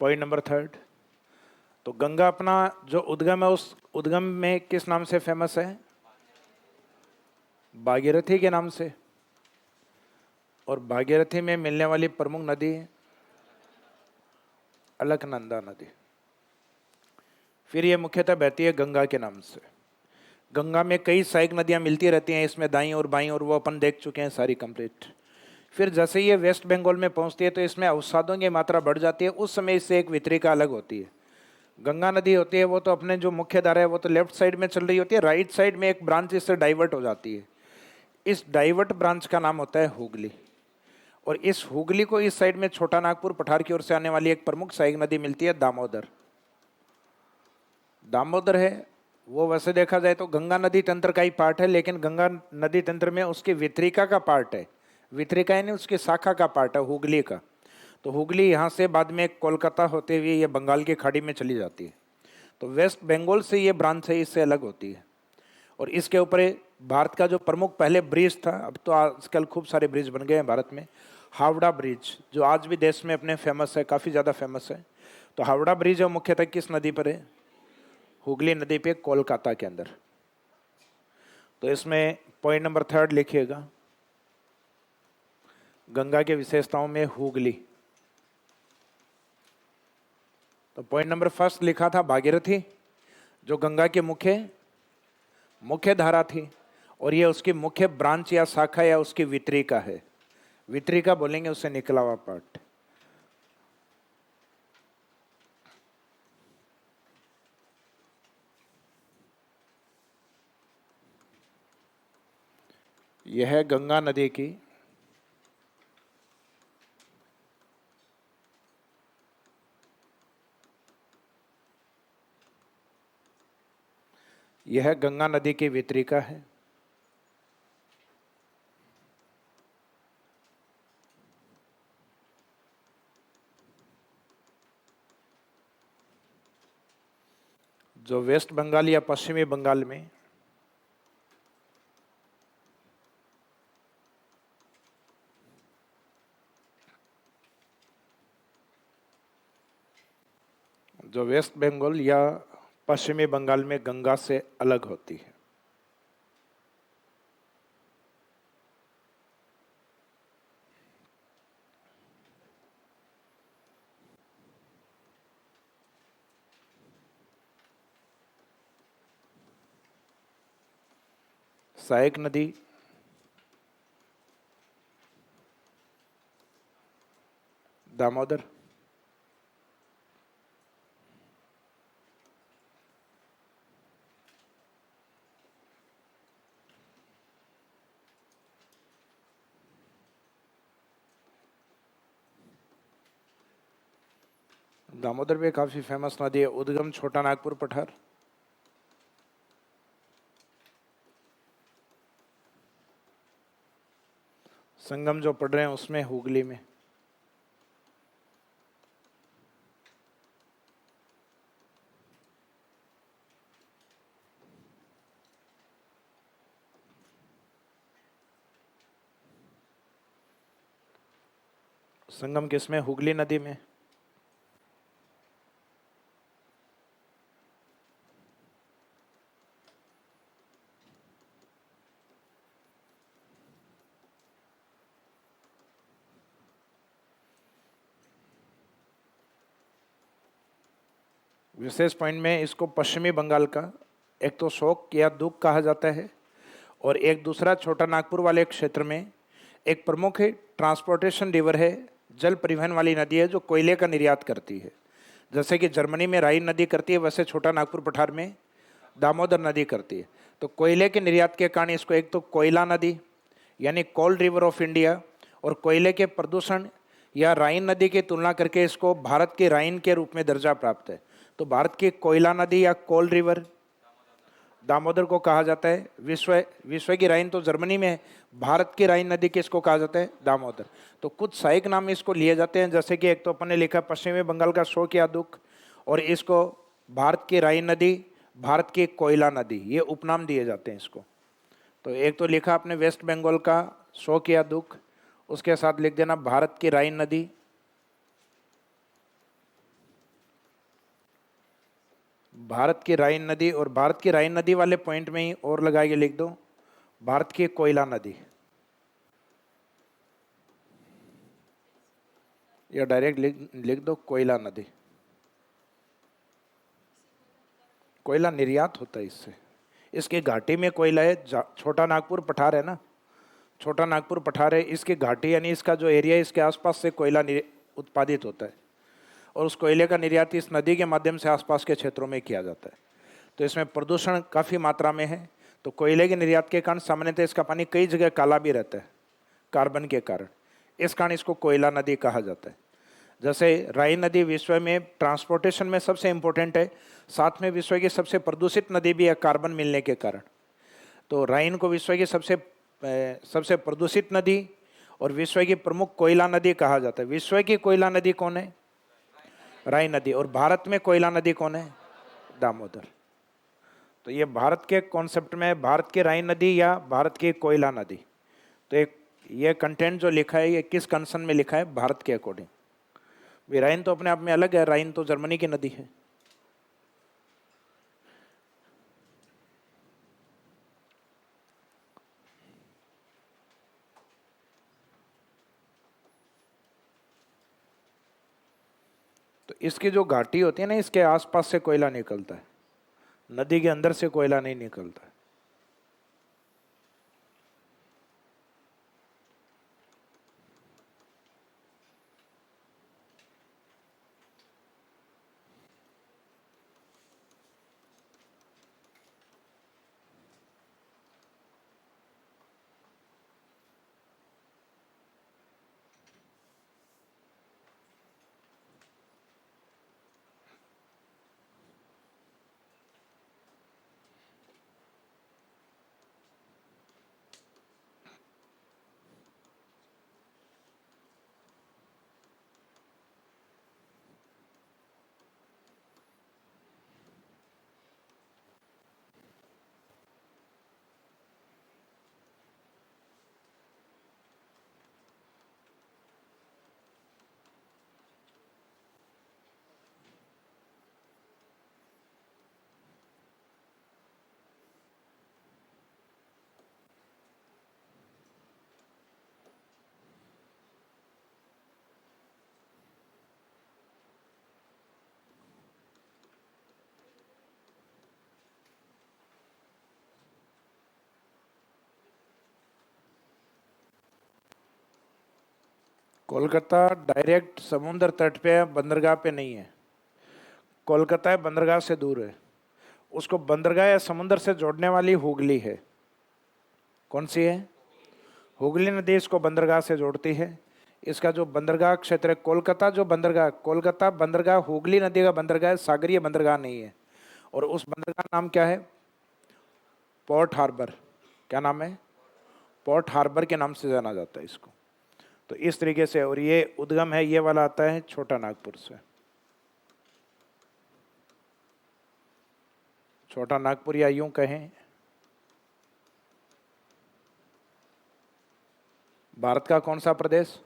Point number third, तो गंगा अपना जो उद्गम है उस उद्गम में किस नाम से फेमस है? भागीरथी के नाम से। और भागीरथी में मिलने वाली प्रमुख नदी अलकनंदा नदी। फिर ये मुख्यतः बहती है गंगा के नाम से। गंगा में कई सहायक नदियां मिलती रहती हैं इसमें, दाईं और बाईं, और वो अपन देख चुके हैं सारी कंप्लीट। फिर जैसे ये वेस्ट बंगाल में पहुंचती है तो इसमें अवसादों की मात्रा बढ़ जाती है। उस समय इससे एक वितरिका अलग होती है। गंगा नदी होती है वो तो अपने जो मुख्य धारा है वो तो लेफ्ट साइड में चल रही होती है, राइट साइड में एक ब्रांच इससे डाइवर्ट हो जाती है। इस डाइवर्ट ब्रांच का नाम होता है हुगली। और इस हुगली को इस साइड में छोटा नागपुर पठार की ओर से आने वाली एक प्रमुख सहायक नदी मिलती है, दामोदर। दामोदर है वो वैसे देखा जाए तो गंगा नदी तंत्र का ही पार्ट है, लेकिन गंगा नदी तंत्र में उसकी वितरिका का पार्ट है। वितरिका यानी उसकी शाखा का पार्ट है हुगली का। तो हुगली यहाँ से बाद में कोलकाता होते हुए ये बंगाल की खाड़ी में चली जाती है। तो वेस्ट बंगाल से ये ब्रांच है, इससे अलग होती है। और इसके ऊपर भारत का जो प्रमुख पहले ब्रिज था, अब तो आजकल खूब सारे ब्रिज बन गए हैं भारत में। हावड़ा ब्रिज जो आज भी देश में अपने फेमस है, काफ़ी ज़्यादा फेमस है। तो हावड़ा ब्रिज है मुख्यतः किस नदी पर है? हुगली नदी पे, कोलकाता के अंदर। तो इसमें पॉइंट नंबर थर्ड लिखिएगा, गंगा के विशेषताओं में हुगली। तो पॉइंट नंबर फर्स्ट लिखा था भागीरथी, जो गंगा के मुख्य धारा थी, और ये उसकी मुख्य ब्रांच या शाखा या उसकी वितरिका है। वितरिका बोलेंगे उससे निकला हुआ पार्ट। यह है गंगा नदी की यह गंगा नदी की वितरिका है। जो वेस्ट बंगाल या पश्चिमी बंगाल में जो वेस्ट बंगाल या पश्चिमी बंगाल में गंगा से अलग होती है। सहायक नदी दामोदर। दामोदर भी काफी फेमस नदी है। उद्गम छोटा नागपुर पठार, संगम जो पढ़ रहे हैं उसमें हुगली में। संगम किसमें? हुगली नदी में। विशेष पॉइंट में इसको पश्चिमी बंगाल का एक तो शोक या दुख कहा जाता है, और एक दूसरा छोटा नागपुर वाले क्षेत्र में एक प्रमुख ट्रांसपोर्टेशन रिवर है, जल परिवहन वाली नदी है जो कोयले का निर्यात करती है। जैसे कि जर्मनी में राइन नदी करती है, वैसे छोटा नागपुर पठार में दामोदर नदी करती है। तो कोयले के निर्यात के कारण इसको एक तो कोयला नदी यानी कोल रिवर ऑफ इंडिया, और कोयले के प्रदूषण या राइन नदी की तुलना करके इसको भारत के राइन के रूप में दर्जा प्राप्त है। तो भारत की कोयला नदी या कोल रिवर दामोदर को कहा जाता है। विश्व की राइन तो जर्मनी में है, भारत की राइन नदी किसको कहा जाता है? दामोदर। तो कुछ सहायक नाम इसको लिए जाते हैं, जैसे कि एक तो अपन ने लिखा पश्चिमी बंगाल का शोक या दुख, और इसको भारत की राइन नदी, भारत की कोयला नदी, ये उपनाम दिए जाते हैं इसको। तो एक तो लिखा आपने वेस्ट बंगाल का शोक या दुख, उसके साथ लिख देना भारत की राइन नदी, भारत की राइन नदी, और भारत की राइन नदी वाले पॉइंट में ही और लगा के लिख दो भारत की कोयला नदी, या डायरेक्ट लिख दो कोयला नदी। कोयला निर्यात होता है इससे, इसकी घाटी में कोयला है। छोटा नागपुर पठार है ना, छोटा नागपुर पठार है, इसकी घाटी यानी इसका जो एरिया है इसके आसपास से कोयला उत्पादित होता है, और उस कोयले का निर्यात इस नदी के माध्यम से आसपास के क्षेत्रों में किया जाता है। तो इसमें प्रदूषण काफ़ी मात्रा में है। तो कोयले के निर्यात के कारण सामान्यतः इसका पानी कई जगह काला भी रहता है कार्बन के कारण, इस कारण इसको कोयला नदी कहा जाता है। जैसे राइन नदी विश्व में ट्रांसपोर्टेशन में सबसे इम्पोर्टेंट है, साथ में विश्व की सबसे प्रदूषित नदी भी है कार्बन मिलने के कारण। तो राइन को विश्व की सबसे प्रदूषित नदी और विश्व की प्रमुख कोयला नदी कहा जाता है। विश्व की कोयला नदी कौन है? राइन नदी। और भारत में कोयला नदी कौन है? दामोदर। तो ये भारत के कॉन्सेप्ट में भारत की राइन नदी या भारत की कोयला नदी। तो एक ये कंटेंट जो लिखा है ये किस कंसर्न में लिखा है? भारत के अकॉर्डिंग। राइन तो अपने आप में अलग है, राइन तो जर्मनी की नदी है। तो इसकी जो घाटी होती है ना, इसके आसपास से कोयला निकलता है, नदी के अंदर से कोयला नहीं निकलता है। कोलकाता डायरेक्ट समुद्र तट पे बंदरगाह पे नहीं है। कोलकाता बंदरगाह से दूर है। उसको बंदरगाह या समुद्र से जोड़ने वाली हुगली है। कौन सी है? हुगली नदी इसको बंदरगाह से जोड़ती है। इसका जो बंदरगाह क्षेत्र है कोलकाता, जो बंदरगाह कोलकाता बंदरगाह हुगली नदी का बंदरगाह है, सागरीय बंदरगाह नहीं है। और उस बंदरगाह नाम क्या है? Port harbour. क्या नाम है? पोर्ट हार्बर के नाम से जाना जाता है इसको। तो इस तरीके से, और ये उद्गम है, ये वाला आता है छोटा नागपुर से। छोटा नागपुर या यूं कहें भारत का कौन सा प्रदेश?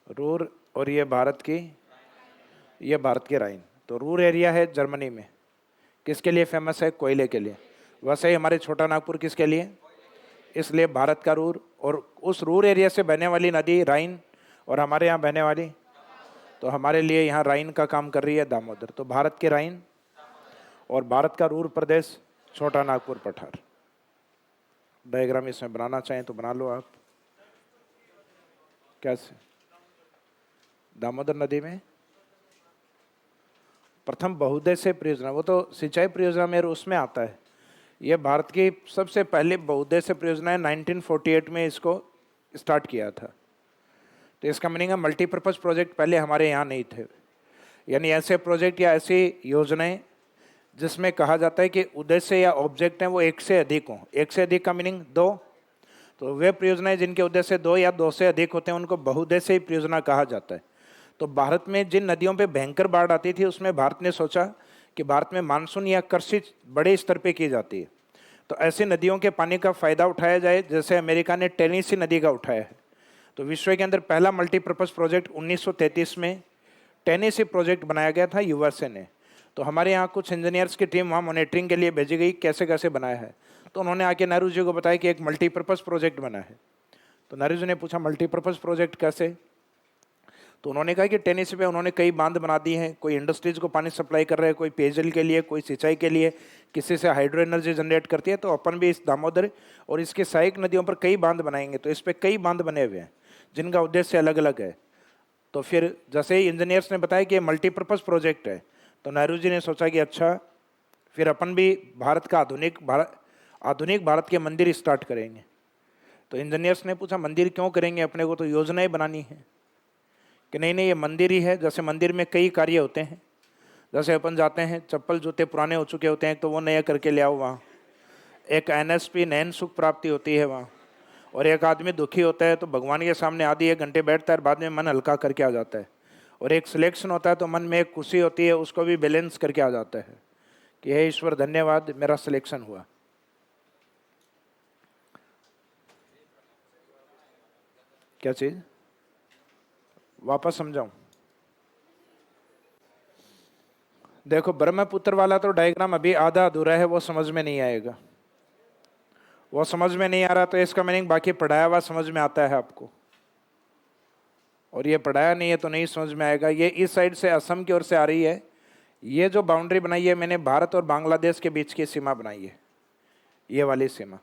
रूर। और ये भारत की राइन। तो रूर एरिया है जर्मनी में, किसके लिए फेमस है? कोयले के लिए। वैसे ही हमारे छोटा नागपुर किसके लिए? इसलिए भारत का रूर। और उस रूर एरिया से बहने वाली नदी राइन, और हमारे यहाँ बहने वाली, तो हमारे लिए यहाँ राइन का काम कर रही है दामोदर। तो भारत की राइन और भारत का रूर प्रदेश छोटा नागपुर पठार। डायग्राम इसमें बनाना चाहें तो बना लो आप। कैसे? दामोदर नदी में प्रथम बहुउद्देश्य परियोजना, वो तो सिंचाई परियोजना में उसमें आता है। ये भारत की सबसे पहले बहुउद्देश्य परियोजना है, 1948 में इसको स्टार्ट किया था। तो इसका मीनिंग है मल्टीपर्पज़ प्रोजेक्ट पहले हमारे यहाँ नहीं थे। यानी ऐसे प्रोजेक्ट या ऐसी योजनाएं जिसमें कहा जाता है कि उद्देश्य या ऑब्जेक्ट हैं वो एक से अधिक हों। एक से अधिक का मीनिंग दो। तो वे परियोजनाएं जिनके उद्देश्य दो या दो से अधिक होते हैं उनको बहुउद्देश्यीय परियोजना कहा जाता है। तो भारत में जिन नदियों पे भयंकर बाढ़ आती थी उसमें भारत ने सोचा कि भारत में मानसून या कृषि बड़े स्तर पे की जाती है, तो ऐसी नदियों के पानी का फ़ायदा उठाया जाए, जैसे अमेरिका ने टेनेसी नदी का उठाया है। तो विश्व के अंदर पहला मल्टीपर्पज़ प्रोजेक्ट 1933 में टेनेसी प्रोजेक्ट बनाया गया था यूएसए ने। तो हमारे यहाँ कुछ इंजीनियर्स की टीम वहाँ मॉनिटरिंग के लिए भेजी गई कैसे कैसे बनाया है। तो उन्होंने आके नेहरू जी को बताया कि एक मल्टीपर्पज़ प्रोजेक्ट बना है। तो नेहरू जी ने पूछा मल्टीपर्पज़ प्रोजेक्ट कैसे? तो उन्होंने कहा कि टेनिस पे उन्होंने कई बांध बना दी हैं, कोई इंडस्ट्रीज को पानी सप्लाई कर रहे हैं, कोई पेयजल के लिए, कोई सिंचाई के लिए, किसी से हाइड्रो एनर्जी जनरेट करती है। तो अपन भी इस दामोदर और इसके सहायक नदियों पर कई बांध बनाएंगे। तो इस पर कई बांध बने हुए हैं जिनका उद्देश्य अलग अलग है। तो फिर जैसे ही इंजीनियर्स ने बताया कि ये मल्टीपर्पज़ प्रोजेक्ट है, तो नेहरू जी ने सोचा कि अच्छा, फिर अपन भी भारत का आधुनिक भारत के मंदिर स्टार्ट करेंगे। तो इंजीनियर्स ने पूछा मंदिर क्यों करेंगे, अपने को तो योजनाएं बनानी है। कि नहीं नहीं, ये मंदिर ही है। जैसे मंदिर में कई कार्य होते हैं, जैसे अपन जाते हैं, चप्पल जूते पुराने हो चुके होते हैं तो वो नया करके ले आओ वहाँ। एक एनएसपी नैन सुख प्राप्ति होती है वहाँ। और एक आदमी दुखी होता है तो भगवान के सामने आधी एक घंटे बैठता है, बाद में मन हल्का करके आ जाता है। और एक सिलेक्शन होता है तो मन में एक खुशी होती है, उसको भी बैलेंस करके आ जाता है कि हे ईश्वर धन्यवाद, मेरा सिलेक्शन हुआ। क्या चीज़? वापस समझाऊं? देखो, ब्रह्मपुत्र वाला तो डायग्राम अभी आधा अधूरा है, वो समझ में नहीं आएगा। वो समझ में नहीं आ रहा तो इसका मीनिंग बाकी पढ़ाया हुआ समझ में आता है आपको, और ये पढ़ाया नहीं है तो नहीं समझ में आएगा। ये इस साइड से असम की ओर से आ रही है। ये जो बाउंड्री बनाई है मैंने, भारत और बांग्लादेश के बीच की सीमा बनाई है, ये वाली सीमा।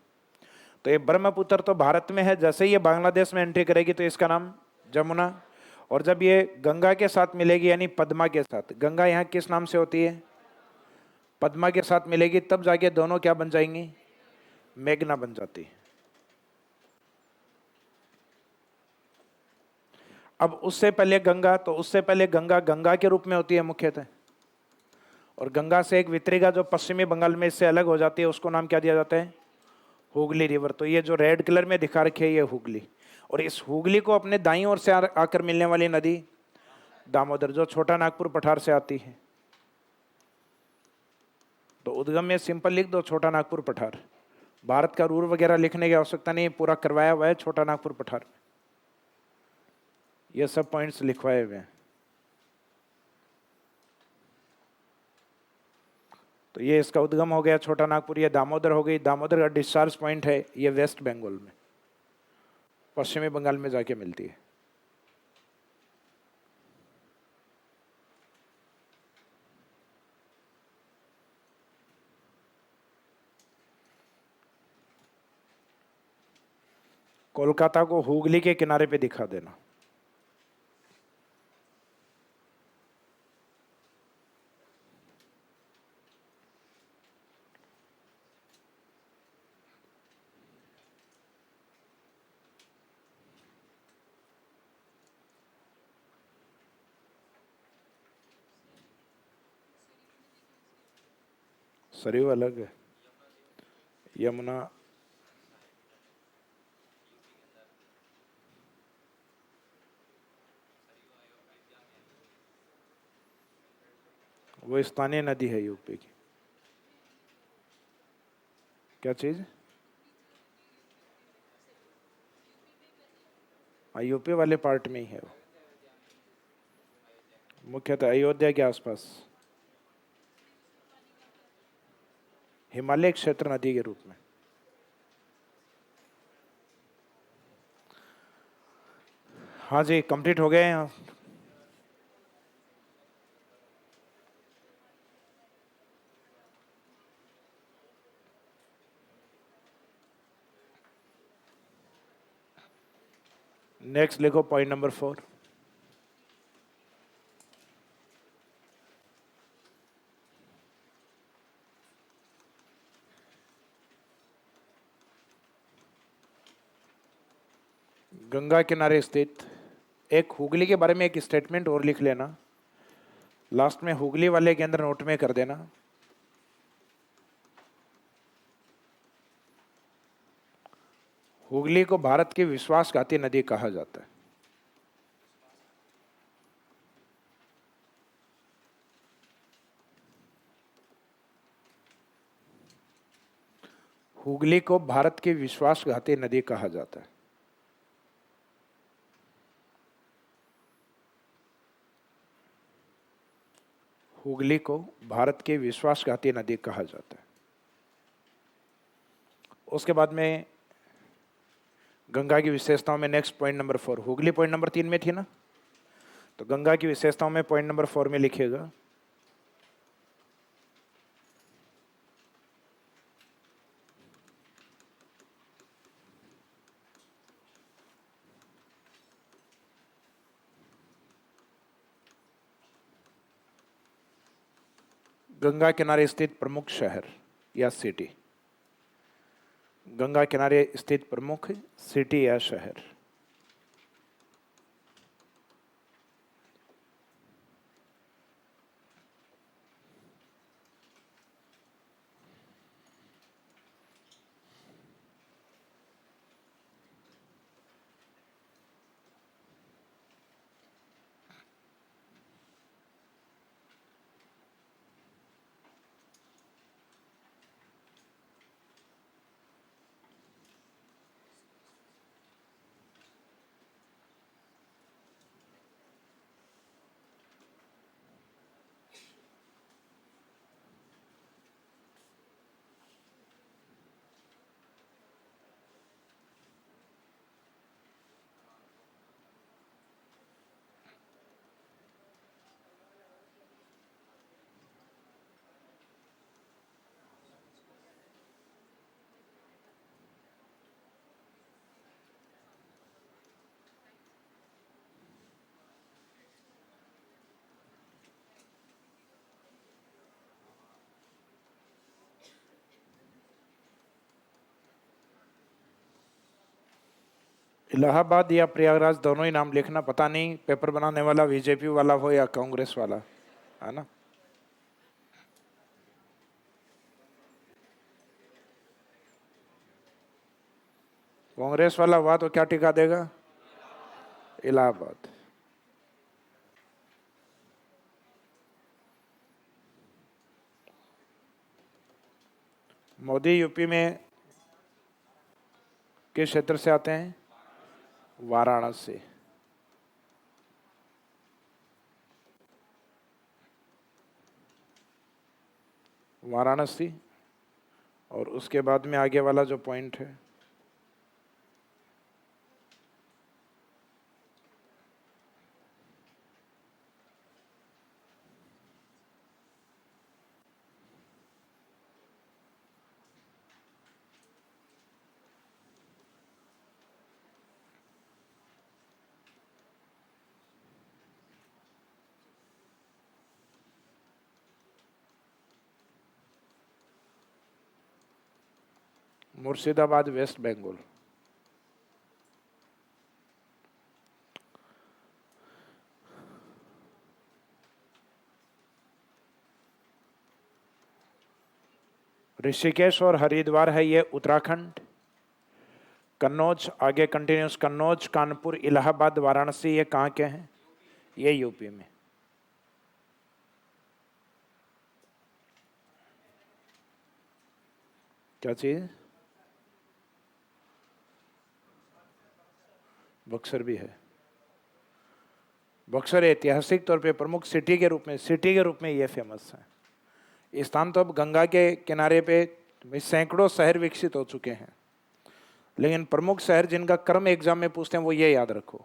तो ये ब्रह्मपुत्र तो भारत में है, जैसे ही ये बांग्लादेश में एंट्री करेगी तो इसका नाम जमुना। और जब ये गंगा के साथ मिलेगी, यानी पद्मा के साथ, गंगा यहाँ किस नाम से होती है? पद्मा के साथ मिलेगी, तब जाके दोनों क्या बन जाएंगी? मेघना बन जाती है। अब उससे पहले गंगा, तो उससे पहले गंगा गंगा के रूप में होती है मुख्यतः। और गंगा से एक वितरिका जो पश्चिमी बंगाल में इससे अलग हो जाती है, उसको नाम क्या दिया जाता है? हुगली रिवर। तो ये जो रेड कलर में दिखा रखी है, ये हुगली। और इस हुगली को अपने दाईं ओर से आकर मिलने वाली नदी दामोदर, जो छोटा नागपुर पठार से आती है। तो उद्गम में सिंपल लिख दो, छोटा नागपुर पठार। भारत का रूर वगैरह लिखने की आवश्यकता नहीं, पूरा करवाया हुआ है छोटा नागपुर पठार में। ये सब पॉइंट्स लिखवाए हुए हैं। तो ये इसका उद्गम हो गया छोटा नागपुर। ये दामोदर हो गई, दामोदर का डिस्चार्ज पॉइंट है ये वेस्ट बंगाल में, पश्चिमी बंगाल में जाके मिलती है। कोलकाता को हुगली के किनारे पे दिखा देना। सरयू अलग है, यमुना वो स्थानीय नदी है यूपी की। क्या चीज? यूपी वाले पार्ट में ही है वो, मुख्यतः अयोध्या के आसपास, हिमालय क्षेत्र नदी के रूप में। हाँ जी, कंप्लीट हो गए हैं। नेक्स्ट लिखो पॉइंट नंबर 4। गंगा किनारे स्थित एक हुगली के बारे में एक स्टेटमेंट और लिख लेना, लास्ट में हुगली वाले के अंदर नोट में कर देना। हुगली को भारत की विश्वासघाती नदी कहा जाता है। हुगली को भारत की विश्वासघाती नदी कहा जाता है। हुगली को भारत की विश्वासघाती नदी कहा जाता है। उसके बाद में गंगा की विशेषताओं में next point number 4, Hooghly point number 3 में थी ना, तो गंगा की विशेषताओं में पॉइंट नंबर 4 में लिखिएगा गंगा किनारे स्थित प्रमुख शहर या सिटी। गंगा किनारे स्थित प्रमुख सिटी या शहर। इलाहाबाद या प्रयागराज दोनों ही नाम लिखना, पता नहीं पेपर बनाने वाला बीजेपी वाला हो या कांग्रेस वाला, है ना। कांग्रेस वाला हुआ तो क्या टिका देगा, इलाहाबाद। मोदी यूपी में किस क्षेत्र से आते हैं, वाराणसी। वाराणसी। और उसके बाद में आगे वाला जो पॉइंट है, मुर्शिदाबाद, वेस्ट बंगाल। ऋषिकेश और हरिद्वार है ये उत्तराखंड। कन्नौज आगे कंटिन्यूस, कन्नौज, कानपुर, इलाहाबाद, वाराणसी ये कहाँ के हैं, ये यूपी में। क्या चीज, बक्सर भी है। बक्सर ऐतिहासिक तौर पे प्रमुख सिटी के रूप में ये फेमस है। इस स्थान तो अब गंगा के किनारे पे सैकड़ों शहर विकसित हो चुके हैं, लेकिन प्रमुख शहर जिनका क्रम एग्जाम में पूछते हैं वो ये याद रखो,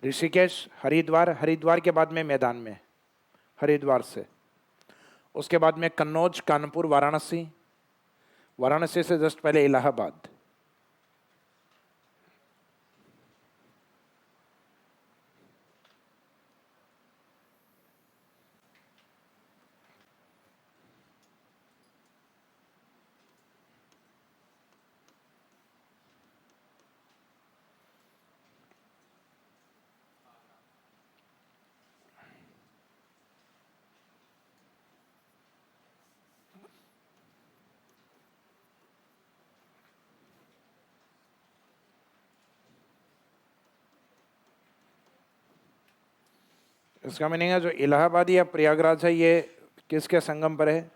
ऋषिकेश, हरिद्वार, हरिद्वार के बाद में मैदान में हरिद्वार से, उसके बाद में कन्नौज, कानपुर, वाराणसी, वाराणसी से जस्ट पहले इलाहाबाद। इसका मीनिंग है जो इलाहाबाद या प्रयागराज है ये किसके संगम पर है,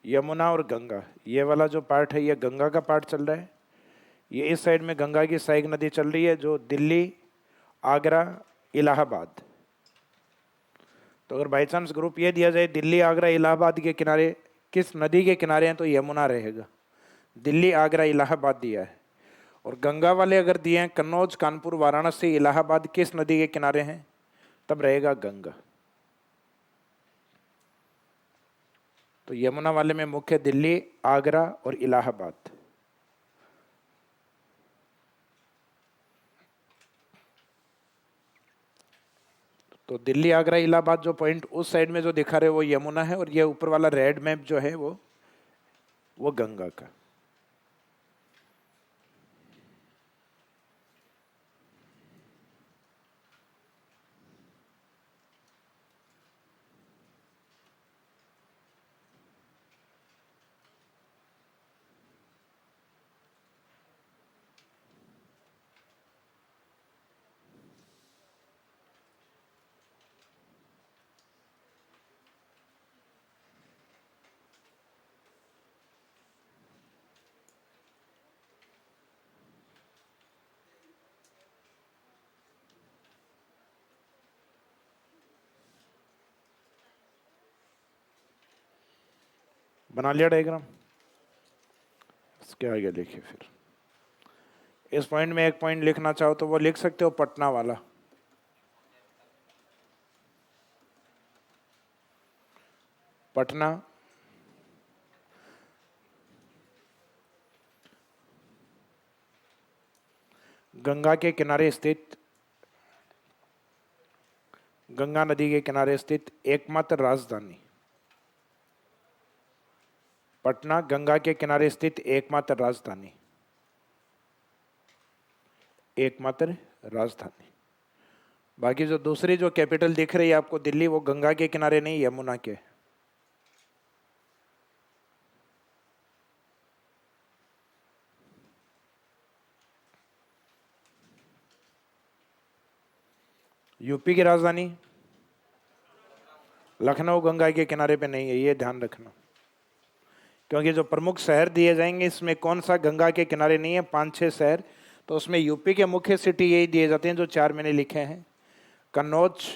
यमुना और गंगा। ये वाला जो पार्ट है ये गंगा का पार्ट चल रहा है। ये इस साइड में गंगा की सहायक नदी चल रही है जो दिल्ली, आगरा, इलाहाबाद, तो अगर बाई चांस ग्रुप ये दिया जाए दिल्ली आगरा इलाहाबाद के किनारे किस नदी के किनारे हैं, तो यमुना रहेगा। दिल्ली आगरा इलाहाबाद दिया है। और गंगा वाले अगर दिए हैं कन्नौज कानपुर वाराणसी इलाहाबाद किस नदी के किनारे हैं, तब रहेगा गंगा। तो यमुना वाले में मुख्य दिल्ली आगरा और इलाहाबाद। तो दिल्ली आगरा इलाहाबाद जो पॉइंट उस साइड में जो दिखा रहे वो यमुना है, और ये ऊपर वाला रेड मैप जो है वो गंगा का। बना लिया डायग्राम। इसके आगे लिखिए। फिर इस पॉइंट में एक पॉइंट लिखना चाहो तो वो लिख सकते हो, पटना वाला। पटना गंगा के किनारे स्थित, गंगा नदी के किनारे स्थित एकमात्र राजधानी। पटना गंगा के किनारे स्थित एकमात्र राजधानी, एकमात्र राजधानी। बाकी जो दूसरी जो कैपिटल दिख रही है आपको दिल्ली, वो गंगा के किनारे नहीं, यमुना के। यूपी की राजधानी लखनऊ गंगा के किनारे पे नहीं है, ये ध्यान रखना। क्योंकि जो प्रमुख शहर दिए जाएंगे इसमें कौन सा गंगा के किनारे नहीं है, 5-6 शहर। तो उसमें यूपी के मुख्य सिटी यही दिए जाते हैं जो 4 मैंने लिखे हैं, कन्नौज,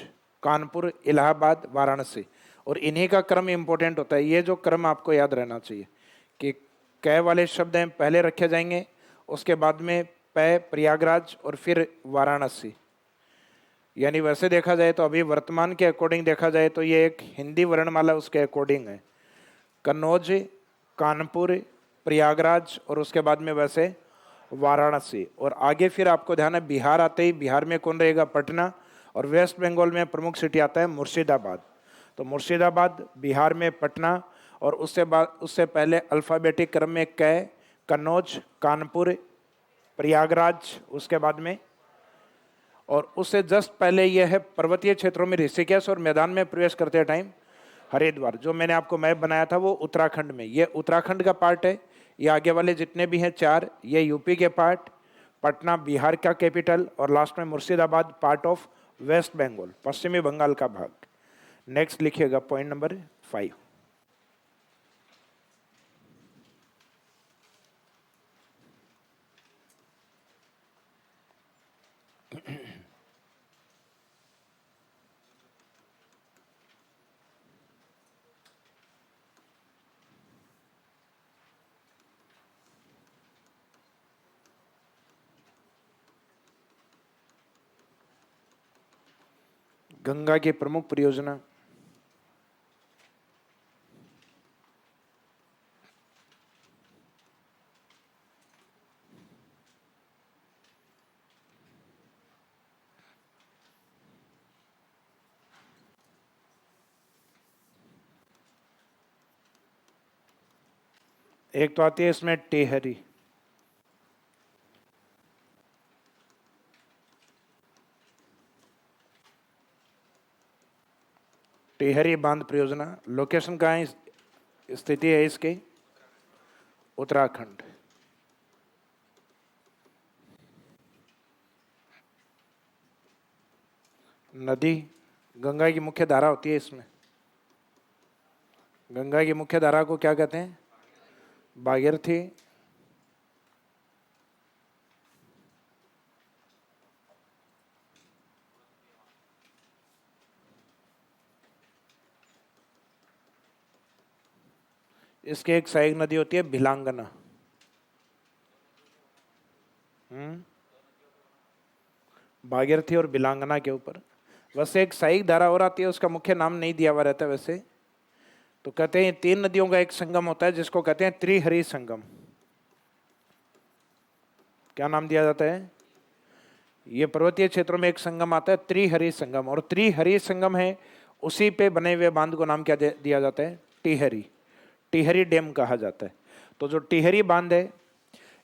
कानपुर, इलाहाबाद, वाराणसी। और इन्हीं का क्रम इंपॉर्टेंट होता है। ये जो क्रम आपको याद रहना चाहिए कि कै वाले शब्द हैं पहले रखे जाएंगे, उसके बाद में पै प्रयागराज और फिर वाराणसी। यानी वैसे देखा जाए तो अभी वर्तमान के अकॉर्डिंग देखा जाए तो ये एक हिंदी वर्णमाला उसके अकॉर्डिंग है, कन्नौज, कानपुर, प्रयागराज और उसके बाद में वैसे वाराणसी। और आगे फिर आपको ध्यान है बिहार आते ही बिहार में कौन रहेगा, पटना। और वेस्ट बंगाल में प्रमुख सिटी आता है मुर्शिदाबाद। तो मुर्शिदाबाद बिहार में, पटना। और उससे पहले अल्फ़ाबेटिक क्रम में कै, कन्नौज, कानपुर, प्रयागराज, उसके बाद में। और उससे जस्ट पहले यह है पर्वतीय क्षेत्रों में ऋषिकेश, और मैदान में प्रवेश करते टाइम हरिद्वार। जो मैंने आपको मैप बनाया था वो उत्तराखंड में, ये उत्तराखंड का पार्ट है। ये आगे वाले जितने भी हैं 4, ये यूपी के पार्ट, पटना बिहार का कैपिटल, और लास्ट में Murshidabad part of west Bengal, पश्चिमी बंगाल का भाग। नेक्स्ट लिखिएगा पॉइंट नंबर 5। गंगा की प्रमुख परियोजना। एक तो आती है इसमें टेहरी, टेहरी बांध परियोजना। लोकेशन कहाँ है, स्थिति है इसकी उत्तराखंड। नदी गंगा की मुख्य धारा होती है इसमें। गंगा की मुख्य धारा को क्या कहते हैं, भागीरथी। इसकी एक सहायक नदी होती है भिलांगना। भागीरथी और भिलांगना के ऊपर वैसे एक सहायक धारा और आती है, उसका मुख्य नाम नहीं दिया हुआ रहता वैसे। तो कहते हैं 3 नदियों का एक संगम होता है जिसको कहते हैं त्रिहरि संगम। क्या नाम दिया जाता है? ये पर्वतीय क्षेत्रों में एक संगम आता है त्रिहरि संगम, और त्रिहरि संगम है उसी पे बने हुए बांध को नाम क्या दिया जाता है? टिहरी। टिहरी डैम कहा जाता है। तो जो टिहरी बांध है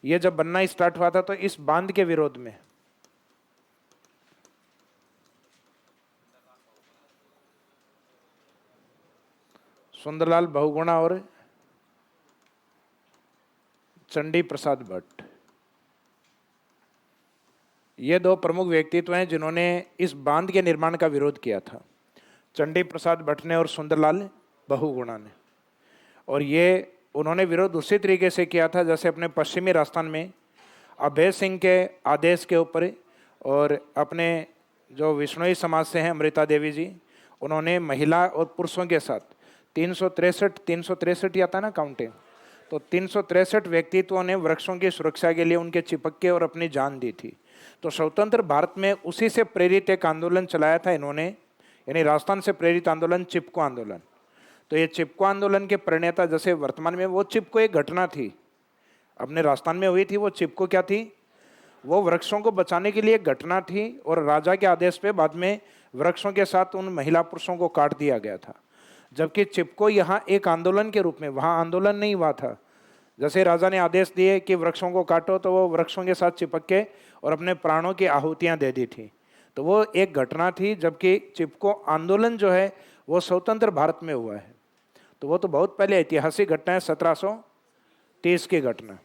ये जब बनना स्टार्ट हुआ था तो इस बांध के विरोध में सुंदरलाल बहुगुणा और चंडी प्रसाद भट्ट, ये 2 प्रमुख व्यक्तित्व हैं जिन्होंने इस बांध के निर्माण का विरोध किया था, चंडी प्रसाद भट्ट ने और सुंदरलाल बहुगुणा ने। और ये उन्होंने विरोध उसी तरीके से किया था जैसे अपने पश्चिमी राजस्थान में अभय सिंह के आदेश के ऊपर, और अपने जो विष्णोई समाज से हैं अमृता देवी जी, उन्होंने महिला और पुरुषों के साथ 363 आता है ना काउंटिंग, तो 363 व्यक्तित्वों ने वृक्षों की सुरक्षा के लिए उनके चिपके और अपनी जान दी थी। तो स्वतंत्र भारत में उसी से प्रेरित एक आंदोलन चलाया था इन्होंने, यानी राजस्थान से प्रेरित आंदोलन चिपको आंदोलन। तो ये चिपको आंदोलन के प्रणेता जैसे वर्तमान में वो चिपको एक घटना थी अपने राजस्थान में हुई थी, वो चिपको क्या थी? वो वृक्षों को बचाने के लिए एक घटना थी, और राजा के आदेश पे बाद में वृक्षों के साथ उन महिला पुरुषों को काट दिया गया था। जबकि चिपको यहाँ एक आंदोलन के रूप में, वहाँ आंदोलन नहीं हुआ था। जैसे राजा ने आदेश दिए कि वृक्षों को काटो तो वो वृक्षों के साथ चिपक के और अपने प्राणों की आहुतियाँ दे दी थी। तो वो एक घटना थी, जबकि चिपको आंदोलन जो है वो स्वतंत्र भारत में हुआ है। तो वो तो बहुत पहले ऐतिहासिक घटना है, 1730 की घटना।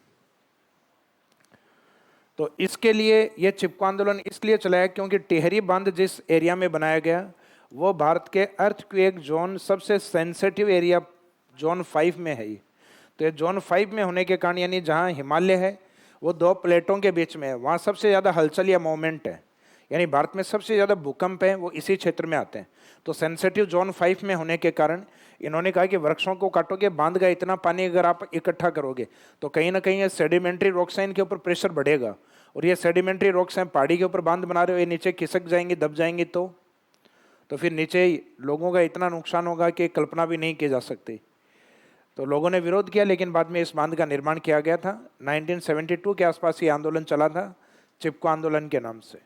तो इसके लिए ये चिपको आंदोलन इसलिए चलाया क्योंकि टिहरी बांध जिस एरिया में बनाया गया वो भारत के अर्थक्वेक जोन सबसे सेंसिटिव एरिया जोन 5 में है। तो ये जोन 5 में होने के कारण, यानी जहाँ हिमालय है वो 2 प्लेटों के बीच में है, वहाँ सबसे ज़्यादा हलचल या मूवमेंट है, यानी भारत में सबसे ज़्यादा भूकंप है वो इसी क्षेत्र में आते हैं। तो सेंसिटिव जोन 5 में होने के कारण इन्होंने कहा कि वृक्षों को काटोगे, बांध का इतना पानी अगर आप इकट्ठा करोगे तो कहीं ना कहीं ये सेडिमेंट्री रॉक्स हैं, इनके ऊपर प्रेशर बढ़ेगा, और ये सेडिमेंट्री रॉक्स हैं, पहाड़ी के ऊपर बांध बना रहे हो, ये नीचे खिसक जाएंगी, दब जाएंगी, तो फिर नीचे लोगों का इतना नुकसान होगा कि कल्पना भी नहीं की जा सकती। तो लोगों ने विरोध किया, लेकिन बाद में इस बांध का निर्माण किया गया था। 1972 के आसपास ये आंदोलन चला था चिपको आंदोलन के नाम से।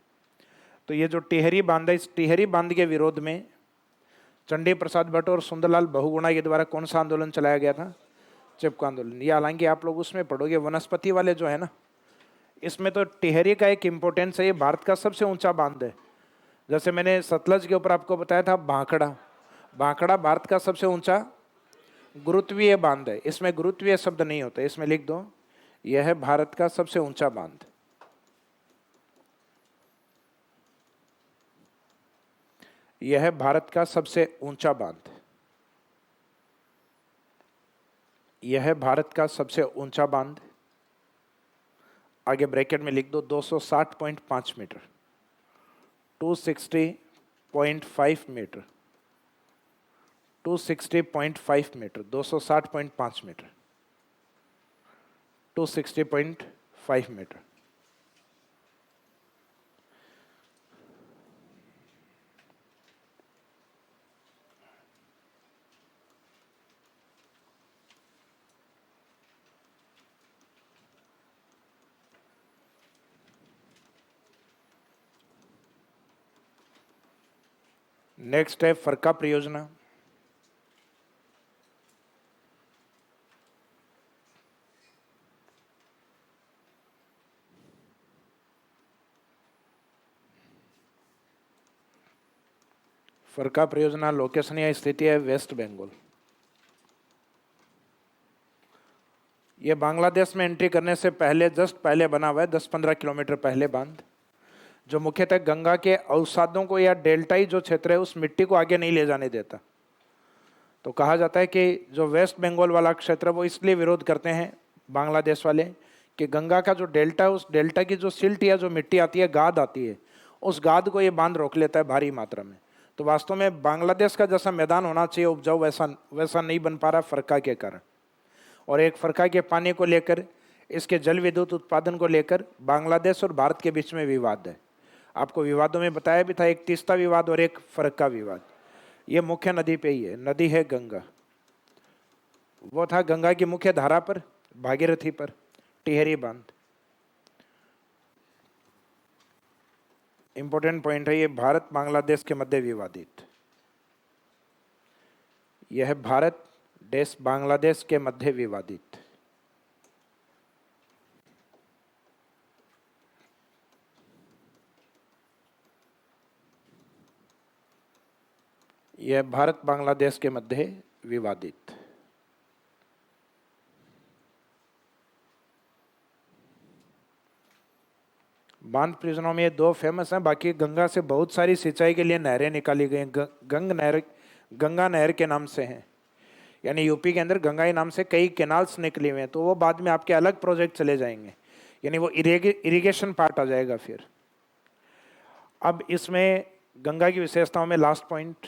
तो ये जो टिहरी बांध है, इस टिहरी बांध के विरोध में चंडी प्रसाद भट्ट और सुंदरलाल बहुगुणा के द्वारा कौन सा आंदोलन चलाया गया था? चिपको आंदोलन। ये हालांकि आप लोग उसमें पढ़ोगे वनस्पति वाले जो है ना, इसमें तो टिहरी का एक इम्पोर्टेंस है, ये भारत का सबसे ऊंचा बांध है। जैसे मैंने सतलज के ऊपर आपको बताया था भाखड़ा, भाखड़ा भारत का सबसे ऊंचा गुरुत्वीय बांध है। इसमें गुरुत्वीय शब्द नहीं होता, इसमें लिख दो यह है भारत का सबसे ऊंचा बांध। यह है भारत का सबसे ऊंचा बांध। यह है भारत का सबसे ऊंचा बांध। आगे ब्रैकेट में लिख दो 260.5 metre, 260.5 metre, 260.5 metre, 260.5 metre, 260.5 metre. Next है फरक्का परियोजना। फरक्का परियोजना लोकेशन या स्थिति है वेस्ट बंगाल। ये बांग्लादेश में एंट्री करने से पहले जस्ट पहले बना हुआ है, 10-15 किलोमीटर पहले बांध, जो मुख्यतः गंगा के अवसादों को या डेल्टाई जो क्षेत्र है उस मिट्टी को आगे नहीं ले जाने देता। तो कहा जाता है कि जो वेस्ट बंगाल वाला क्षेत्र वो इसलिए विरोध करते हैं बांग्लादेश वाले कि गंगा का जो डेल्टा है उस डेल्टा की जो सिल्ट या जो मिट्टी आती है, गाद आती है, उस गाद को ये बांध रोक लेता है भारी मात्रा में। तो वास्तव में बांग्लादेश का जैसा मैदान होना चाहिए उपजाऊ वैसा नहीं बन पा रहा फरक्का के कारण। और एक फरका के पानी को लेकर, इसके जल विद्युत उत्पादन को लेकर बांग्लादेश और भारत के बीच में विवाद है। आपको विवादों में बताया भी था, एक तीस्ता विवाद और एक फरक्का विवाद। ये मुख्य नदी पे ही है, नदी है गंगा। वो था गंगा की मुख्य धारा पर, भागीरथी पर टिहरी बांध। इंपॉर्टेंट पॉइंट है ये, भारत बांग्लादेश के मध्य विवादित। यह भारत देश बांग्लादेश के मध्य विवादित। यह भारत बांग्लादेश के मध्य विवादित। बांध परियोजनाओं में ये दो फेमस हैं, बाकी गंगा से बहुत सारी सिंचाई के लिए नहरें निकाली गई। गंगा नहर के नाम से हैं, यानी यूपी के अंदर गंगा के नाम से कई कैनाल्स निकली हुए हैं, तो वो बाद में आपके अलग प्रोजेक्ट चले जाएंगे, यानी वो इरिगेशन पार्ट आ जाएगा फिर। अब इसमें गंगा की विशेषताओं में लास्ट पॉइंट,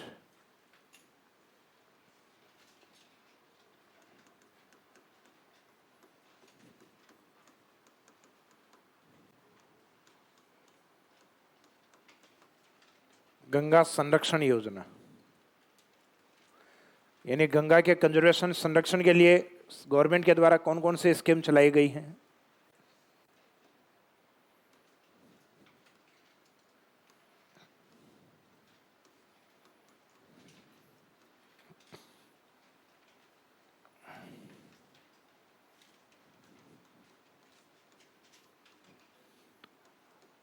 गंगा संरक्षण योजना, यानी गंगा के कंजर्वेशन संरक्षण के लिए गवर्नमेंट के द्वारा कौन कौन से स्कीम चलाई गई हैं।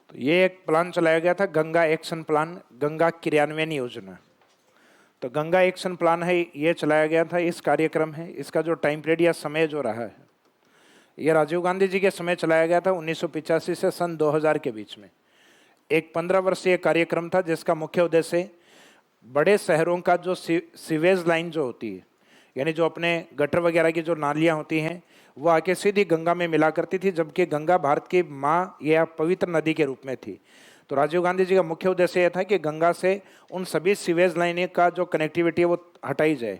तो ये एक प्लान चलाया गया था, गंगा एक्शन प्लान, गंगा क्रियान्वयन योजना। तो गंगा एक्शन प्लान है, ये चलाया गया था, इस कार्यक्रम है। इसका जो टाइम पीरियड या समय जो रहा है, ये राजीव गांधी जी के समय चलाया गया था 1985 से सन 2000 के बीच में। एक 15 वर्षीय कार्यक्रम था जिसका मुख्य उद्देश्य बड़े शहरों का जो सीवेज लाइन जो होती है, यानी जो अपने गटर वगैरह की जो नालियाँ होती हैं, वो आके सीधी गंगा में मिला करती थी, जबकि गंगा भारत की माँ या पवित्र नदी के रूप में थी। तो राजीव गांधी जी का मुख्य उद्देश्य यह था कि गंगा से उन सभी सीवेज लाइनें का जो कनेक्टिविटी है वो हटाई जाए,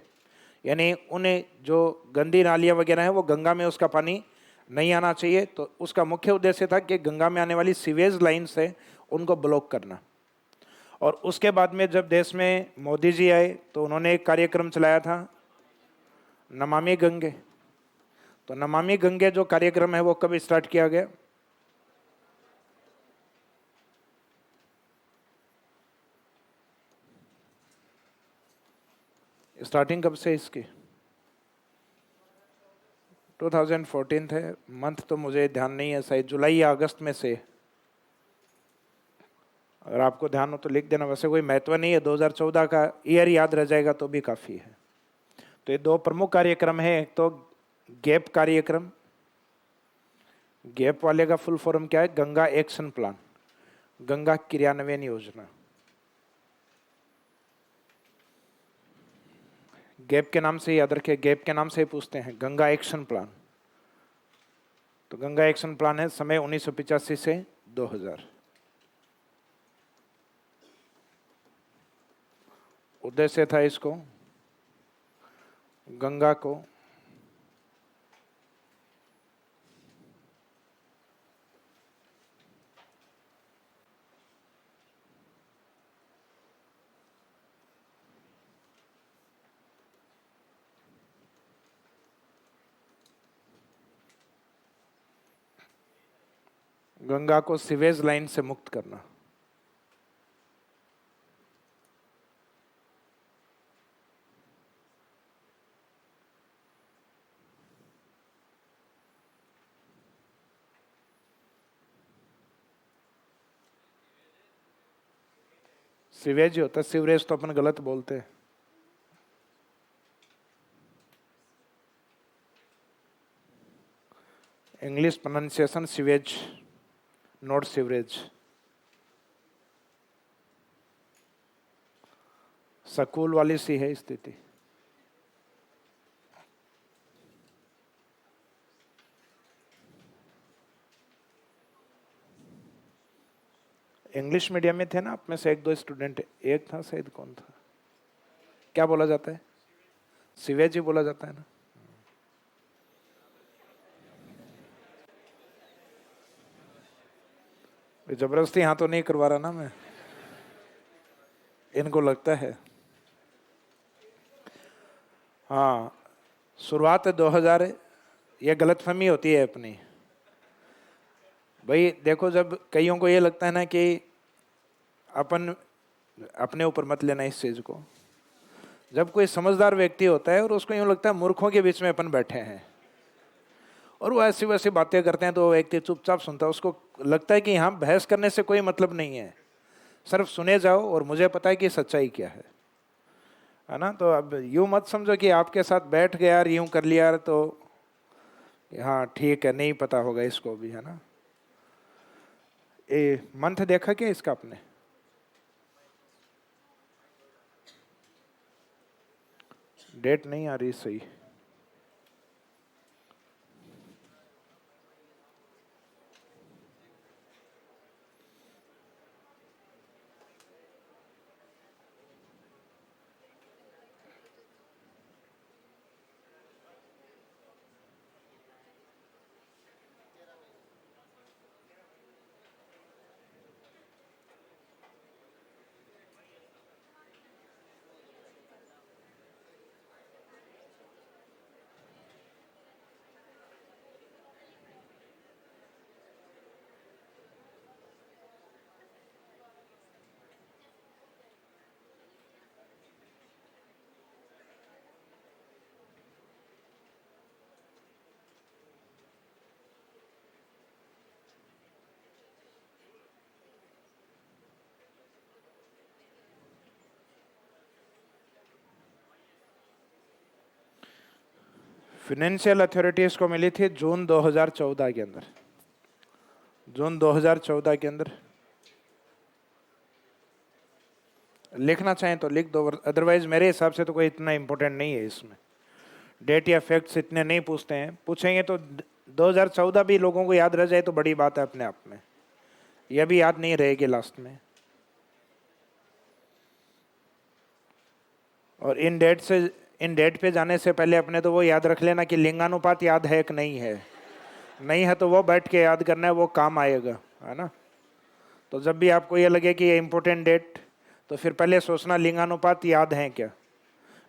यानी उन्हें जो गंदी नालियाँ वगैरह हैं वो गंगा में उसका पानी नहीं आना चाहिए। तो उसका मुख्य उद्देश्य था कि गंगा में आने वाली सीवेज लाइन से उनको ब्लॉक करना। और उसके बाद में जब देश में मोदी जी आए तो उन्होंने एक कार्यक्रम चलाया था, नमामि गंगे। तो नमामि गंगे जो कार्यक्रम है वो कब स्टार्ट किया गया? स्टार्टिंग कब से इसकी? 2014 है, मंथ तो मुझे ध्यान नहीं है, शायद जुलाई या अगस्त में से। अगर आपको ध्यान हो तो लिख देना, वैसे कोई महत्व नहीं है, 2014 का ईयर याद रह जाएगा तो भी काफ़ी है। तो ये दो प्रमुख कार्यक्रम है, एक तो गैप कार्यक्रम, गैप वाले का फुल फॉर्म क्या है? गंगा एक्शन प्लान, गंगा क्रियान्वयन योजना। गैप के नाम से याद रखिए, गैप के नाम से ही पूछते हैं, गंगा एक्शन प्लान। तो गंगा एक्शन प्लान है समय 1985 से 2000। उद्देश्य था इसको गंगा को सीवेज लाइन से मुक्त करना। सीवेज ही होता है, सीवरेज तो अपन गलत बोलते हैं। English pronunciation sewage, not sewerage. School वाली सी है स्थिति। इंग्लिश मीडियम में थे ना आप में से एक दो स्टूडेंट, एक था शायद, कौन था? क्या बोला जाता है? सीवेज ही बोला जाता है ना। जबरदस्ती यहाँ तो नहीं करवा रहा ना मैं, इनको लगता है। हाँ, शुरुआत 2000, ये गलतफहमी होती है अपनी। भाई देखो, जब कईयों को ये लगता है ना कि अपन अपने ऊपर मत लेना इस चीज़ को, जब कोई समझदार व्यक्ति होता है और उसको यूँ लगता है मूर्खों के बीच में अपन बैठे हैं और वो ऐसी वैसी बातें करते हैं, तो वो व्यक्ति चुपचाप सुनता है। उसको लगता है कि यहाँ बहस करने से कोई मतलब नहीं है, सिर्फ सुने जाओ और मुझे पता है कि सच्चाई क्या है ना। तो अब यूँ मत समझो कि आपके साथ बैठ गया यार, यूँ कर लिया यार तो हाँ ठीक है, नहीं पता होगा इसको भी, है ना। ये मंथ देखा क्या इसका आपने? डेट नहीं आ रही सही। फाइनेंशियल अथॉरिटीज़ को मिली थी जून 2014 के अंदर, जून 2014 के अंदर। लिखना चाहें तो लिख दो, अदरवाइज मेरे हिसाब से तो कोई इतना इम्पोर्टेंट नहीं है इसमें। डेट या फैक्ट्स इतने नहीं पूछते हैं, पूछेंगे तो 2014 भी लोगों को याद रह जाए तो बड़ी बात है अपने आप में, यह भी याद नहीं रहेगी लास्ट में। और इन डेट पे जाने से पहले अपने तो वो याद रख लेना कि लिंगानुपात याद है कि नहीं है। नहीं है तो वो बैठ के याद करना है, वो काम आएगा, है ना। तो जब भी आपको ये लगे कि ये इम्पोर्टेंट डेट, तो फिर पहले सोचना लिंगानुपात याद है क्या।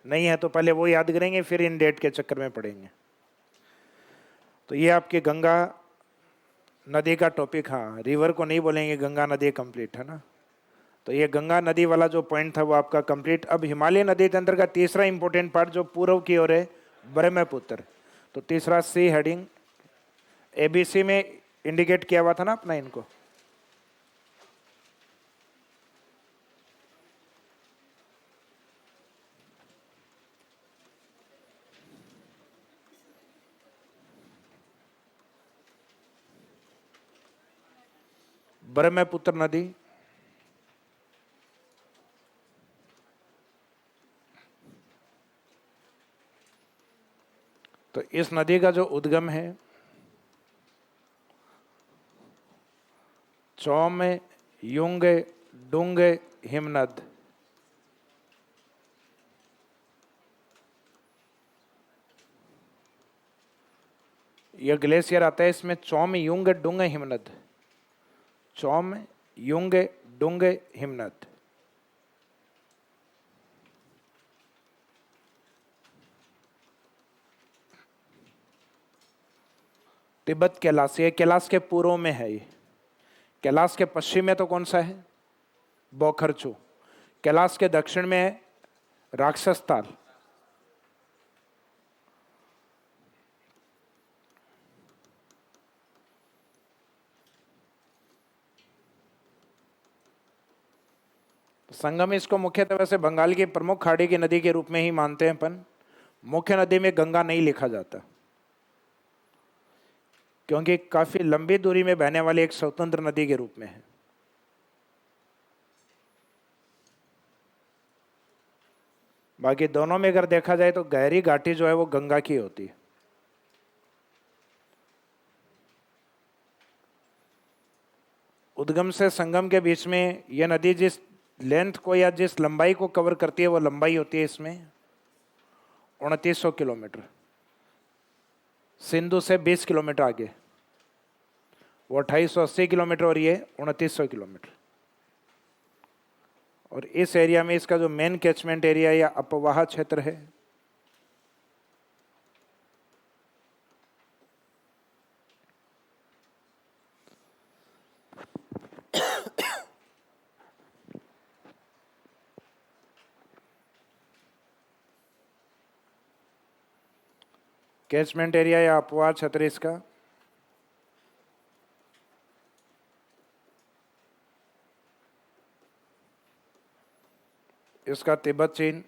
नहीं है तो पहले वो याद करेंगे, फिर इन डेट के चक्कर में पड़ेंगे। तो ये आपकी गंगा नदी का टॉपिक, हाँ रिवर को नहीं बोलेंगे, गंगा नदी कंप्लीट, है ना। तो ये गंगा नदी वाला जो पॉइंट था वो आपका कंप्लीट। अब हिमालय नदी तंत्र का तीसरा इंपॉर्टेंट पार्ट जो पूर्व की ओर है, ब्रह्मपुत्र। तो तीसरा सी हेडिंग ABC में इंडिकेट किया हुआ था ना अपना इनको। ब्रह्मपुत्र नदी, तो इस नदी का जो उद्गम है चौमे युंगे डूंगे हिमनद। यह ग्लेशियर आता है इसमें चौम युंग डुंगे हिमनद, चौम युंग डुंगे हिमनद। तिब्बत कैलाश, ये कैलाश के पूर्व में है। ये कैलाश के पश्चिम में तो कौन सा है? बोखरचू। कैलाश के दक्षिण में है राक्षस ताल। संगम इसको मुख्यतः वैसे बंगाल की प्रमुख खाड़ी की नदी के रूप में ही मानते हैं अपन। मुख्य नदी में गंगा नहीं लिखा जाता, क्योंकि काफी लंबी दूरी में बहने वाली एक स्वतंत्र नदी के रूप में है। बाकी दोनों में अगर देखा जाए तो गहरी घाटी जो है वो गंगा की होती है। उद्गम से संगम के बीच में यह नदी जिस लेंथ को या जिस लंबाई को कवर करती है वो लंबाई होती है इसमें 2900 किलोमीटर, सिंधु से 20 किलोमीटर आगे। वो 2880 किलोमीटर और ये 2900 किलोमीटर। और इस एरिया में इसका जो मेन कैचमेंट एरिया या अपवाह क्षेत्र है कैचमेंट एरिया या अपवाह क्षेत्र इसका तिब्बत चीन,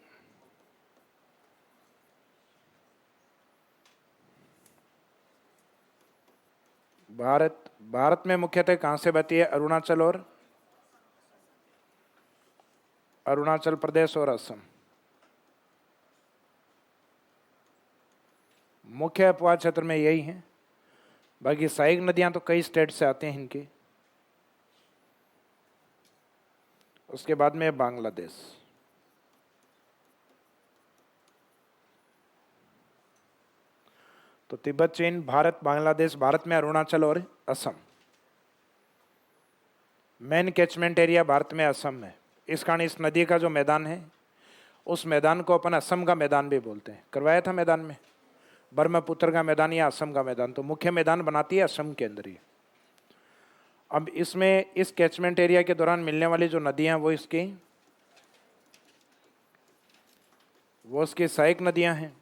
भारत में मुख्यतः कहां से बहती है? अरुणाचल प्रदेश और असम। मुख्य अपवाह क्षेत्र में यही है। बाकी सहायक नदियां तो कई स्टेट से आते हैं इनके। उसके बाद में बांग्लादेश। तो तिब्बत चीन, भारत, बांग्लादेश, भारत में अरुणाचल और Assam. Main catchment area Bharat में असम में। इस कारण इस नदी का जो मैदान है उस मैदान को अपन असम का मैदान भी बोलते हैं। करवाया था मैदान में, ब्रह्मपुत्र का मैदान या असम का मैदान। तो मुख्य मैदान बनाती है असम के अंदर ही। अब इसमें इस कैचमेंट एरिया के दौरान मिलने वाली जो नदियां वो इसकी सहायक नदियां हैं।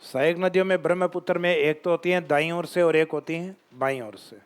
सहायक नदियों में ब्रह्मपुत्र में एक तो होती हैं दाईं ओर से और एक होती हैं बाईं ओर से।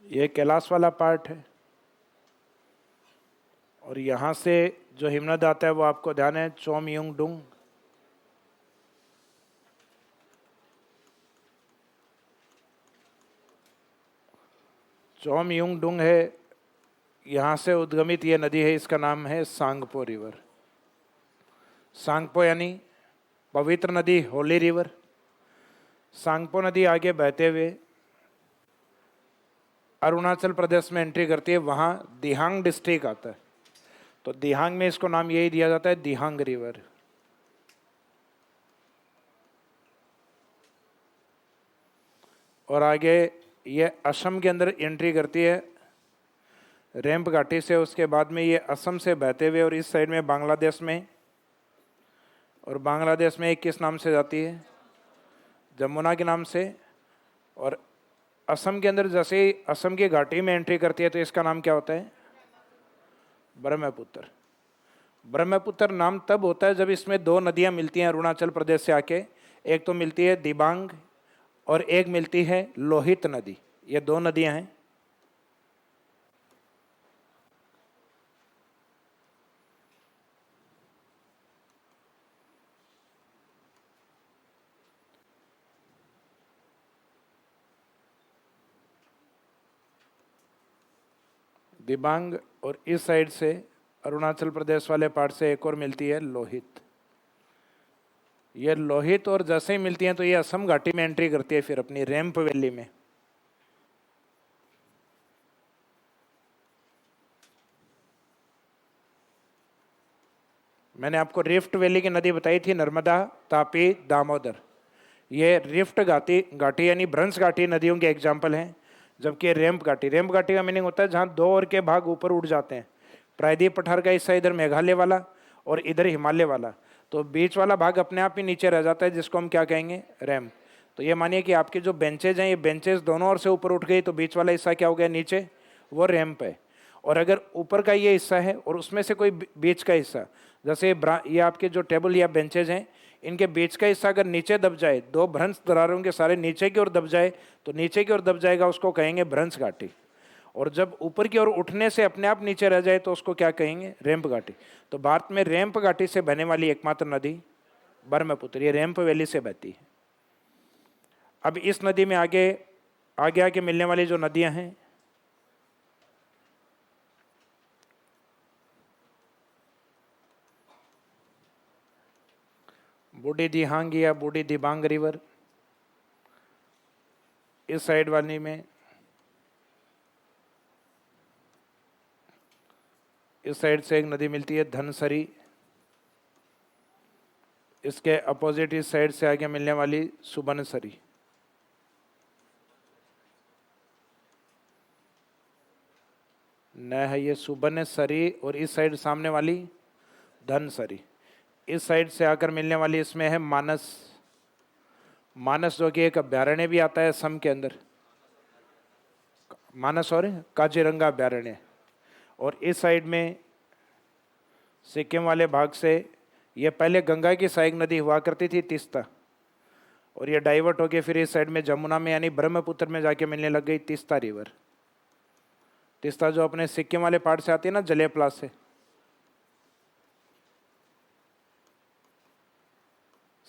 ये कैलाश वाला पार्ट है और यहां से जो हिमनद आता है वो आपको ध्यान है चोमयुंग डुंग। चोमयुंग डुंग है, यहां से उद्गमित ये नदी है। इसका नाम है सांगपो रिवर। सांगपो यानी पवित्र नदी, होली रिवर। सांगपो नदी आगे बहते हुए अरुणाचल प्रदेश में एंट्री करती है। वहां दिहांग डिस्ट्रिक्ट आता है, तो दिहांग में इसको नाम यही दिया जाता है दिहांग रिवर। और आगे ये असम के अंदर एंट्री करती है रैंप घाटी से। उसके बाद में ये असम से बहते हुए और इस साइड में बांग्लादेश में, और बांग्लादेश में किस नाम से जाती है? जमुना के नाम से। और असम के अंदर जैसे ही असम की घाटी में एंट्री करती है तो इसका नाम क्या होता है? ब्रह्मपुत्र। ब्रह्मपुत्र नाम तब होता है जब इसमें दो नदियां मिलती हैं अरुणाचल प्रदेश से आके। एक तो मिलती है दिबांग और एक मिलती है लोहित नदी। ये दो नदियां हैं। दिबांग और इस साइड से अरुणाचल प्रदेश वाले पार्ट से एक और मिलती है लोहित। ये लोहित और जैसे ही मिलती हैं तो ये असम घाटी में एंट्री करती है फिर अपनी रैंप वैली में। मैंने आपको रिफ्ट वैली की नदी बताई थी, नर्मदा, तापी, दामोदर। ये रिफ्ट घाटी यानी भ्रंश घाटी नदियों के एग्जाम्पल हैं। जबकि रैंप घाटी का मीनिंग होता है जहाँ दो और के भाग ऊपर उठ जाते हैं। प्रायद्वीप पठार का हिस्सा इधर मेघालय वाला और इधर हिमालय वाला, तो बीच वाला भाग अपने आप ही नीचे रह जाता है, जिसको हम क्या कहेंगे, रैंप। तो ये मानिए कि आपके जो बेंचेज हैं, ये बेंचेज दोनों ओर से ऊपर उठ गई, तो बीच वाला हिस्सा क्या हो गया नीचे, वो रैंप है। और अगर ऊपर का ये हिस्सा है और उसमें से कोई बीच का हिस्सा, जैसे ये आपके जो टेबल या बेंचेज हैं, इनके बीच का हिस्सा अगर नीचे दब जाए, दो भ्रंश दरारों के सारे नीचे की ओर दब जाए, तो नीचे की ओर दब जाएगा, उसको कहेंगे भ्रंश घाटी। और जब ऊपर की ओर उठने से अपने आप नीचे रह जाए, तो उसको क्या कहेंगे, रैंप घाटी। तो भारत में रैंप घाटी से बहने वाली एकमात्र नदी ब्रह्मपुत्र, ये रैंप वैली से बहती है। अब इस नदी में आगे आगे आगे मिलने वाली जो नदियां हैं, बूढ़ी दिहांग या बूढ़ी दिबांग रिवर, इस साइड वाली में, इस साइड से एक नदी मिलती है धनसरी, इसके अपोजिट इस साइड से आगे मिलने वाली सुबनसरी। न है ये सुबनसरी, और इस साइड सामने वाली धनसरी। इस साइड से आकर मिलने वाली इसमें है मानस। मानस जो कि एक अभ्यारण्य भी आता है असम के अंदर, मानस और काजीरंगा अभ्यारण्य। और इस साइड में सिक्किम वाले भाग से ये पहले गंगा की सहायक नदी हुआ करती थी, तीस्ता, और ये डाइवर्ट होके फिर इस साइड में जमुना में यानी ब्रह्मपुत्र में जाके मिलने लग गई तीस्ता रिवर। तीस्ता जो अपने सिक्किम वाले पार्ट से आती है ना, जलेपला से,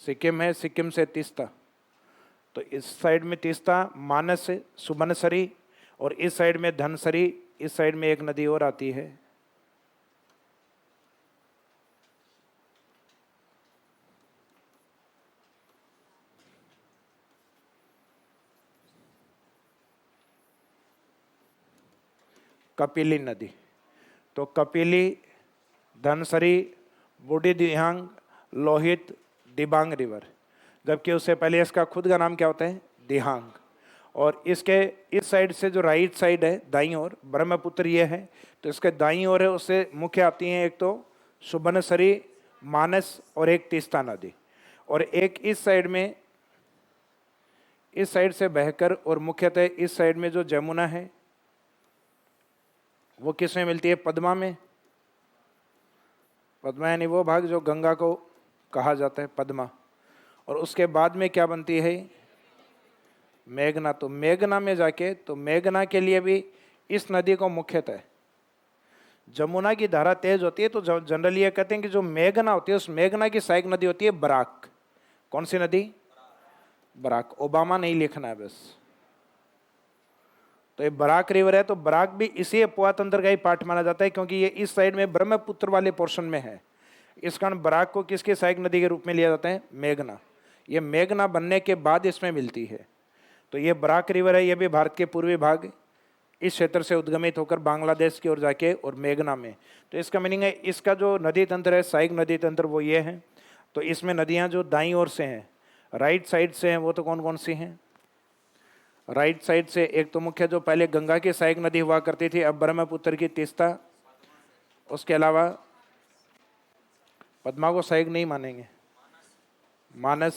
सिक्किम है, सिक्किम से तीस्ता। तो इस साइड में तीस्ता, मानस, सुबनसरी, और इस साइड में धनसरी। इस साइड में एक नदी और आती है, कपिली नदी। तो कपिली, धनसरी, बूढ़ी दिहांग, लोहित, दिबांग रिवर। जबकि उससे पहले इसका खुद का नाम क्या होता है, दिहांग। और इसके इस साइड से जो राइट साइड है, दाईं ओर ब्रह्मपुत्र ये है, तो इसके दाईं ओर है, उससे मुख्य आती हैं एक तो सुबनसरी, मानस, और एक तीस्ता नदी। और एक इस साइड में, इस साइड से बहकर, और मुख्यतः इस साइड में जो जमुना है वो किस में मिलती है, पद्मा में। पद्मा यानी वो भाग जो गंगा को कहा जाता है, पद्मा। और उसके बाद में क्या बनती है, मेघना। तो मेघना में जाके, तो मेघना के लिए भी इस नदी को मुख्यतः, जमुना की धारा तेज होती है, तो जनरली ये कहते हैं कि जो मेघना होती है, उस मेघना की सहायक नदी होती है बराक। कौन सी नदी, बराक। ओबामा नहीं लिखना है बस। तो ये बराक रिवर है, तो बराक भी इसी अपुआ तंत्र का ही पार्ट माना जाता है, क्योंकि ये इस साइड में ब्रह्मपुत्र वाले पोर्शन में है। इस कारण बराक को किसके सहायक नदी के रूप में लिया जाता है, मेघना। ये मेघना बनने के बाद इसमें मिलती है। तो ये बराक रिवर है, ये भी भारत के पूर्वी भाग, इस क्षेत्र से उद्गमित होकर बांग्लादेश की ओर जाके और मेघना में। तो इसका मीनिंग है, इसका जो नदी तंत्र है, सहायक नदी तंत्र, वो ये है। तो इसमें नदियां जो दाईं ओर से हैं, राइट साइड से हैं, वो तो कौन कौन सी हैं, राइट साइड से एक तो मुख्य जो पहले गंगा की सहायक नदी हुआ करती थी, अब ब्रह्मपुत्र की तीस्ता। उसके अलावा पद्मा को सहायक नहीं मानेंगे, मानस,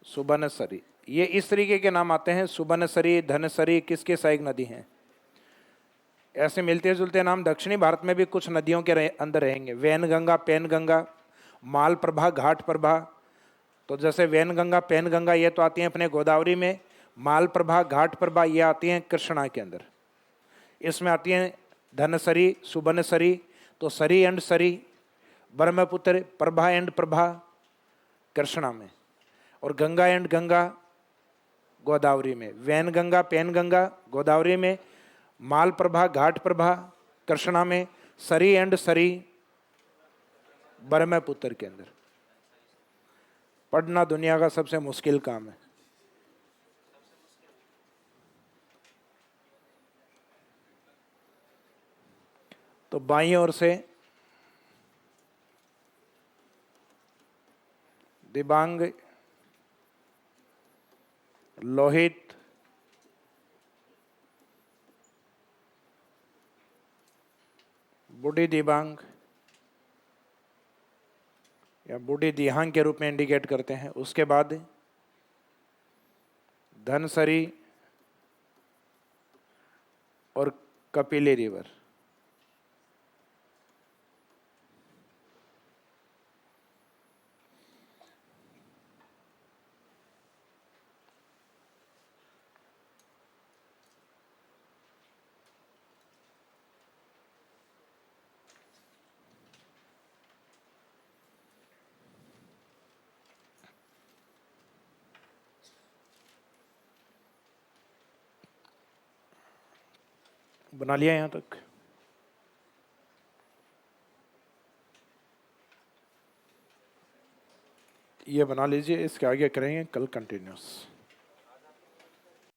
सुबनसरी, ये इस तरीके के नाम आते हैं। सुबनसरी, धनसरी किसके सहायक नदी हैं। ऐसे मिलते जुलते नाम दक्षिणी भारत में भी कुछ नदियों के अंदर रहेंगे। वैनगंगा, पैनगंगा, मालप्रभा, घाटप्रभा। तो जैसे वैनगंगा, पैनगंगा ये तो आती हैं अपने गोदावरी में, मालप्रभा, घाटप्रभा ये आती हैं कृष्णा के अंदर। इसमें आती हैं धनसरी, सुबनसरी, तो सरी एंड सरी, ब्रह्मपुत्र, प्रभा एंड प्रभा कृष्णा में, और गंगा एंड गंगा गोदावरी में। वैनगंगा, पैनगंगा गोदावरी में, मालप्रभा, घाटप्रभा कृष्णा में, सरी एंड सरी ब्रह्मपुत्र के अंदर। पढ़ना दुनिया का सबसे मुश्किल काम है। तो बाईं ओर से दिबांग, लोहित, बूढ़ी दिबांग या बूढ़ी दिहांग के रूप में इंडिकेट करते हैं। उसके बाद धनसरी और कपिली रिवर। बना लिया यहां तक। ये बना लीजिए, इसके आगे करेंगे कल कंटिन्यूस।